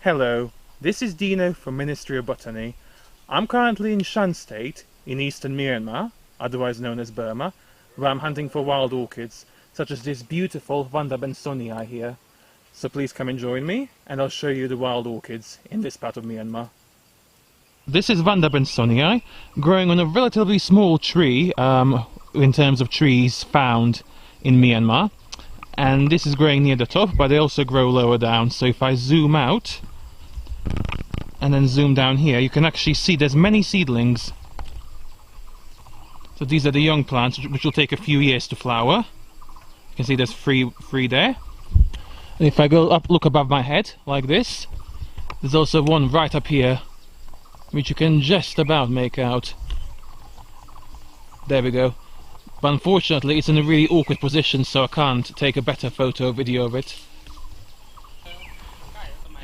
Hello, this is Dino from Ministry of Botany. I'm currently in Shan State in eastern Myanmar, otherwise known as Burma, where I'm hunting for wild orchids, such as this beautiful Vanda bensonii here. So please come and join me, and I'll show you the wild orchids in this part of Myanmar. This is Vanda bensonii, growing on a relatively small tree in terms of trees found in Myanmar. And this is growing near the top, but they also grow lower down. So if I zoom out and then zoom down here, you can actually see there's many seedlings. So these are the young plants, which will take a few years to flower. You can see there's three there. And if I go up, look above my head like this, there's also one right up here, which you can just about make out. There we go. But unfortunately it's in a really awkward position, so I can't take a better photo or video of it.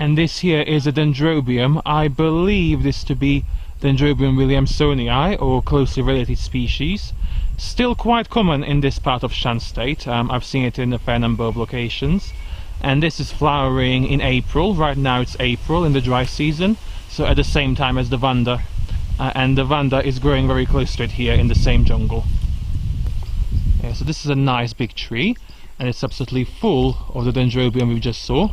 And this here is a Dendrobium. I believe this to be Dendrobium williamsonii, or closely related species. Still quite common in this part of Shan State. I've seen it in a fair number of locations. And this is flowering in April. Right now it's April in the dry season, so at the same time as the Vanda. And the Vanda is growing very close to it here in the same jungle. Yeah, so this is a nice big tree, and it's absolutely full of the Dendrobium we just saw.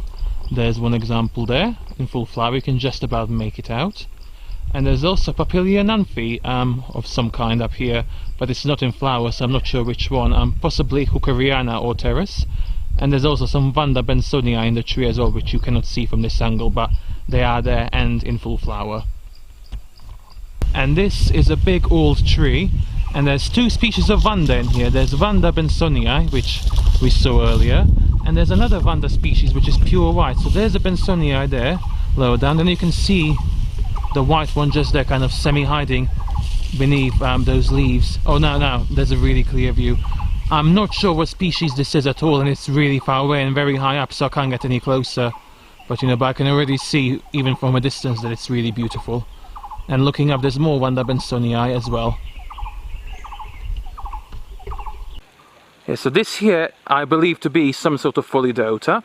There's one example there in full flower, you can just about make it out. And there's also Papilionanthe of some kind up here, but it's not in flower, so I'm not sure which one. Possibly coerulea or terrace. And there's also some Vanda bensonii in the tree as well, which you cannot see from this angle, but they are there and in full flower. And this is a big old tree, and there's two species of Vanda in here. There's Vanda bensonii, which we saw earlier, and there's another Vanda species which is pure white. So there's a bensonii there, lower down, and you can see the white one just there, kind of semi-hiding beneath those leaves. Oh, no, there's a really clear view. I'm not sure what species this is at all, and it's really far away and very high up, so I can't get any closer. But but I can already see, even from a distance, that it's really beautiful. And looking up, there's more Vanda bensonii as well. Yeah, so this here I believe to be some sort of Pholidota,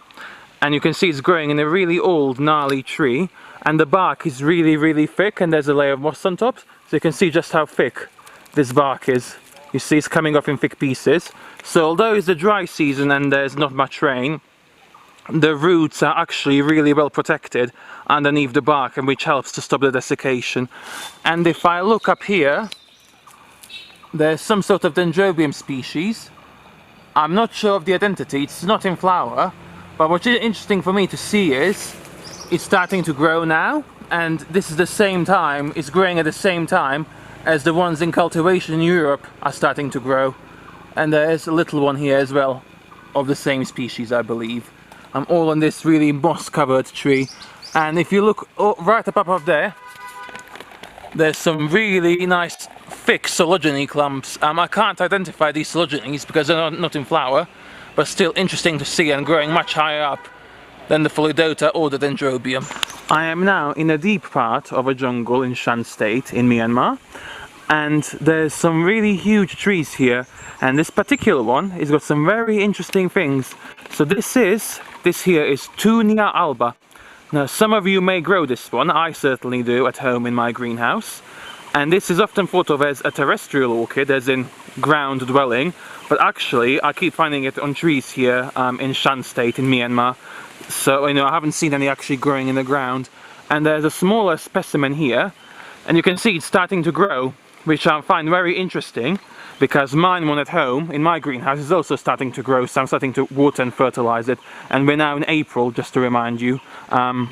and you can see it's growing in a really old gnarly tree, and the bark is really thick, and there's a layer of moss on top, so you can see just how thick this bark is. You see it's coming off in thick pieces. So although it's the dry season and there's not much rain, the roots are actually really well protected underneath the bark, and which helps to stop the desiccation. And if I look up here, there's some sort of Dendrobium species. I'm not sure of the identity, it's not in flower, but what's interesting for me to see is it's starting to grow now, and this is the same time, it's growing at the same time as the ones in cultivation in Europe are starting to grow. And there's a little one here as well, of the same species, I believe. I'm all on this really moss-covered tree, and if you look right up above there, there's some really nice thick coelogeny clumps. I can't identify these coelogenies because they're not in flower, but still interesting to see and growing much higher up than the Pholidota or the Dendrobium. I am now in a deep part of a jungle in Shan State in Myanmar, and there's some really huge trees here, and this particular one has got some very interesting things. So this here is Thunia Alba. Now some of you may grow this one, I certainly do at home in my greenhouse. And this is often thought of as a terrestrial orchid, as in ground dwelling, but actually I keep finding it on trees here in Shan State in Myanmar. So I haven't seen any actually growing in the ground. And there's a smaller specimen here, and you can see it's starting to grow, which I find very interesting, because mine one at home in my greenhouse is also starting to grow, so I'm starting to water and fertilize it. And we're now in April, just to remind you. And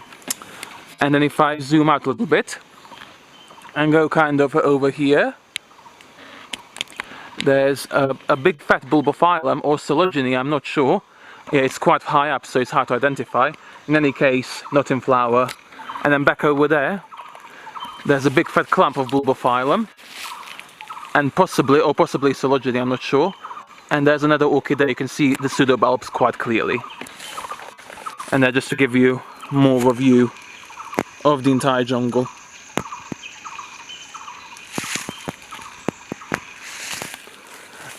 then if I zoom out a little bit and go kind of over here, there's a big fat bulbophyllum or coelogeny, I'm not sure. Yeah, it's quite high up, so it's hard to identify. In any case, not in flower. And then back over there, there's a big fat clump of bulbophyllum, and possibly coelogeny, I'm not sure. And there's another orchid there, you can see the pseudobulbs quite clearly. And then just to give you more of a view of the entire jungle.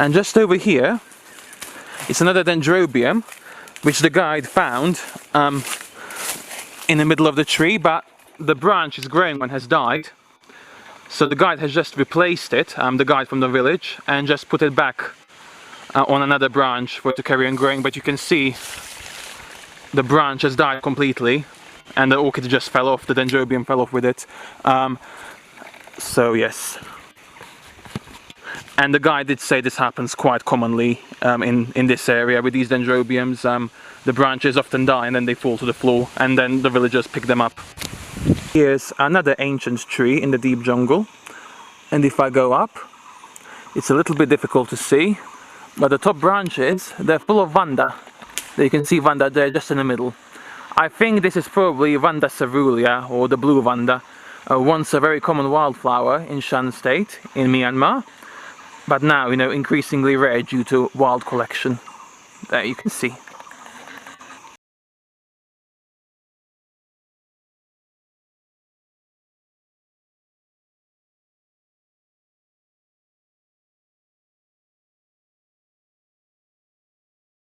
And just over here, it's another Dendrobium, which the guide found in the middle of the tree, but the branch is growing one has died. So the guide has just replaced it, the guide from the village, and just put it back on another branch for it to carry on growing. But you can see the branch has died completely, and the orchid just fell off, the dendrobium fell off with it. So yes. And the guide did say this happens quite commonly in this area with these dendrobiums. The branches often die and then they fall to the floor, and then the villagers pick them up. Here's another ancient tree in the deep jungle, and if I go up, it's a little bit difficult to see, but the top branches, they're full of Vanda. You can see Vanda there just in the middle. I think this is probably Vanda coerulea, or the blue Vanda, once a very common wildflower in Shan State in Myanmar, but now, you know, increasingly rare due to wild collection. There you can see.